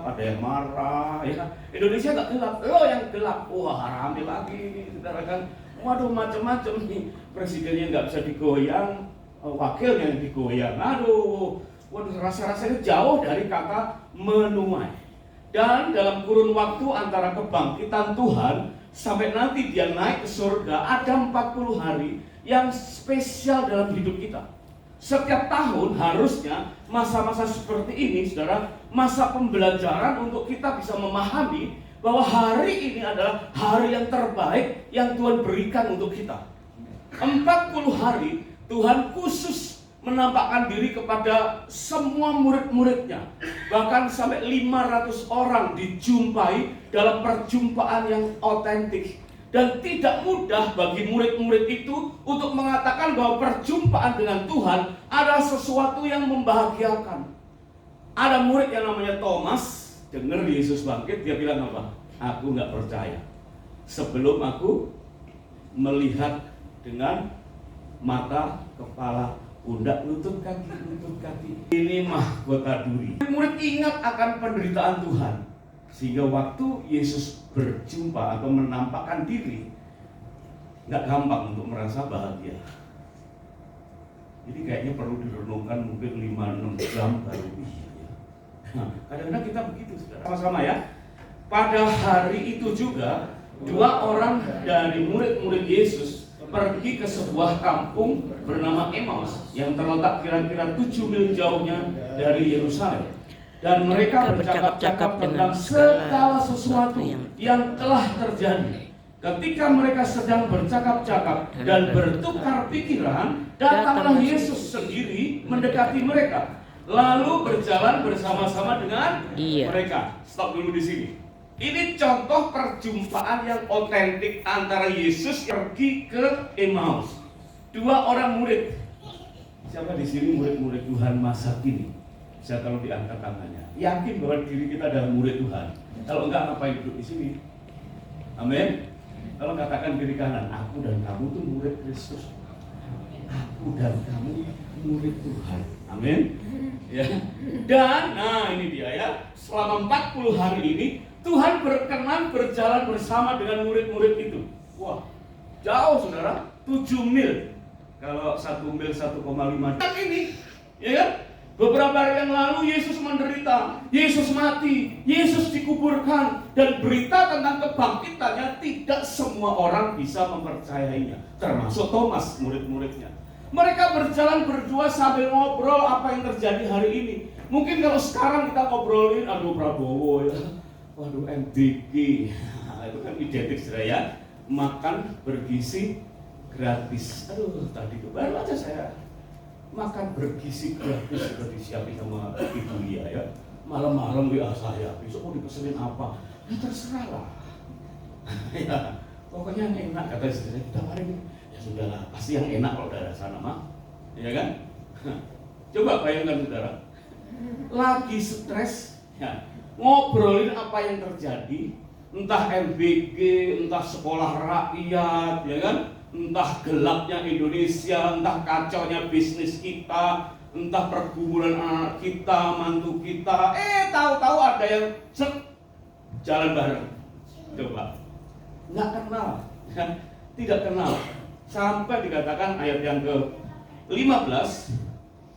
ada yang marah, ya. Indonesia nggak gelap, lo yang gelap, wah rame lagi, saudara kan. Waduh macam-macam nih, presidennya nggak bisa digoyang, wakilnya yang digoyang, aduh, waduh rasa-rasanya jauh dari kata menuai. Dan dalam kurun waktu antara kebangkitan Tuhan sampai nanti dia naik ke surga, ada 40 hari yang spesial dalam hidup kita. Setiap tahun harusnya masa-masa seperti ini, saudara, masa pembelajaran untuk kita bisa memahami bahwa hari ini adalah hari yang terbaik yang Tuhan berikan untuk kita. 40 hari Tuhan khusus menampakkan diri kepada semua murid-muridnya. Bahkan sampai 500 orang dijumpai dalam perjumpaan yang otentik. Dan tidak mudah bagi murid-murid itu untuk mengatakan bahwa perjumpaan dengan Tuhan adalah sesuatu yang membahagiakan. Ada murid yang namanya Thomas, dengar Yesus bangkit, dia bilang apa? Aku nggak percaya sebelum aku melihat dengan mata, kepala, pundak, lutut kaki. Ini mahkota duri. Murid ingat akan penderitaan Tuhan, sehingga waktu Yesus berjumpa atau menampakkan diri, nggak gampang untuk merasa bahagia. Jadi kayaknya perlu direnungkan mungkin 5-6 jam baru iya. Nah, kadang-kadang kita begitu, saudara. Sama-sama ya. Pada hari itu juga 2 orang dari murid-murid Yesus pergi ke sebuah kampung bernama Emmaus yang terletak kira-kira 7 mil jauhnya dari Yerusalem. Dan mereka bercakap-cakap tentang segala sesuatu yang telah terjadi. Ketika mereka sedang bercakap-cakap dan bertukar pikiran, datanglah Yesus sendiri mendekati mereka, lalu berjalan bersama-sama dengan mereka. Stop dulu di sini. Ini contoh perjumpaan yang otentik antara Yesus pergi ke Emmaus. 2 orang murid. Siapa di sini murid-murid Tuhan masa kini? Bisa kalau diangkat tangannya. Yakin bahwa diri kita adalah murid Tuhan. Kalau enggak, ngapain duduk di sini? Amin. Kalau katakan kiri kanan, aku dan kamu tuh murid Kristus. Aku dan kamu murid Tuhan. Amin. Ya. Dan nah ini dia ya. Selama 40 hari ini Tuhan berkenan berjalan bersama dengan murid-murid itu. Wah, jauh saudara, 7 mil. Kalau 1 mil 1,5. Dan ini, ya kan? Beberapa hari yang lalu Yesus menderita, Yesus mati, Yesus dikuburkan, dan berita tentang kebangkitannya tidak semua orang bisa mempercayainya, termasuk Thomas, murid-muridnya. Mereka berjalan berdua sambil ngobrol apa yang terjadi hari ini. Mungkin kalau sekarang kita ngobrolin, aduh Prabowo ya, waduh MBG, itu kan identik ya, makan bergizi gratis. Aduh tadi itu baru aja saya makan bergizi gratis sudah disiapin sama ibu Lia ya. Malam-malam WA saya, besok mau dipesenin apa? Ya terserah lah. Ya, pokoknya yang enak kata istri saya, kita mari. Ya sudahlah, pasti yang enak kalau dari sana mah, ya kan? Coba bayangkan saudara, lagi stres, ya, ngobrolin apa yang terjadi, entah MBG, entah sekolah rakyat, ya kan? Entah gelapnya Indonesia, entah kacaunya bisnis kita, entah pergumulan anak kita, mantu kita. Tahu-tahu ada yang jalan bareng. Coba, nggak kenal, kan? Tidak kenal. Sampai dikatakan ayat yang ke-15,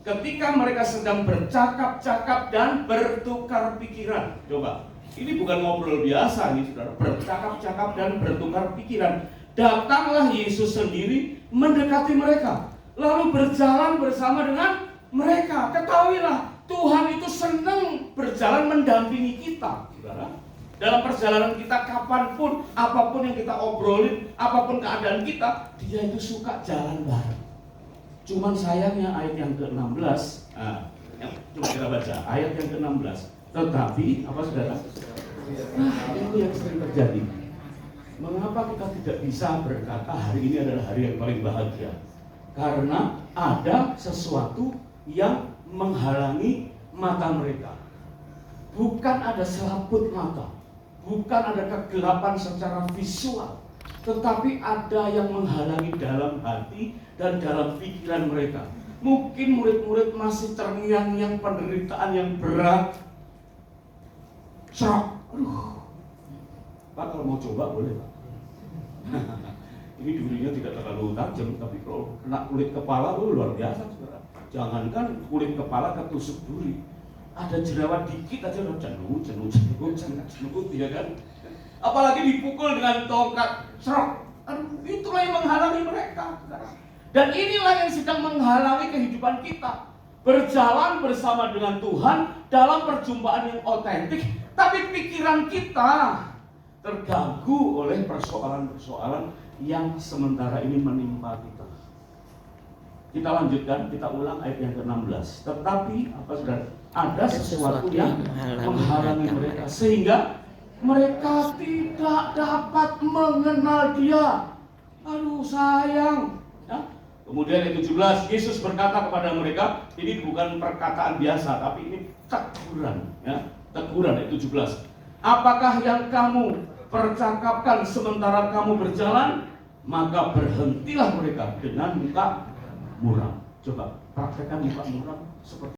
ketika mereka sedang bercakap-cakap dan bertukar pikiran. Coba, ini bukan ngobrol biasa nih saudara, bercakap-cakap dan bertukar pikiran. Datanglah Yesus sendiri mendekati mereka, lalu berjalan bersama dengan mereka. Ketahuilah, Tuhan itu senang berjalan mendampingi kita, saudara. Dalam perjalanan kita kapanpun, apapun yang kita obrolin, apapun keadaan kita, dia itu suka jalan bareng. Cuman sayangnya ayat yang ke-16, coba kita baca ayat yang ke-16. Tetapi, apa saudara? Itu yang sering terjadi. Mengapa kita tidak bisa berkata hari ini adalah hari yang paling bahagia? Karena ada sesuatu yang menghalangi mata mereka. Bukan ada selaput mata, bukan ada kegelapan secara visual, tetapi ada yang menghalangi dalam hati dan dalam pikiran mereka. Mungkin murid-murid masih terngiang-ngiang penderitaan yang berat, Serok. Aduh. Pak kalau mau coba boleh Pak. Ini durinya tidak terlalu tajam, tapi kalau kena kulit kepala luar biasa saudara. Jangankan kulit kepala ketusuk duri, ada jerawat dikit aja udah cenut, ya kan? Apalagi dipukul dengan tongkat, serok. Aduh, itulah yang menghalangi mereka. Dan inilah yang sedang menghalangi kehidupan kita. Berjalan bersama dengan Tuhan dalam perjumpaan yang otentik, tapi pikiran kita terganggu oleh persoalan-persoalan yang sementara ini menimpa kita. Kita lanjutkan, kita ulang ayat yang ke-16. Tetapi apa saudara? Ada sesuatu yang menghalangi mereka sehingga mereka tidak dapat mengenal Dia. Aduh sayang. Ya. Kemudian ayat 17, Yesus berkata kepada mereka, ini bukan perkataan biasa, tapi ini teguran. Ya. Teguran ayat 17. Apakah yang kamu percakapkan sementara kamu berjalan? Maka berhentilah mereka dengan muka muram. Coba praktekkan muka muram seperti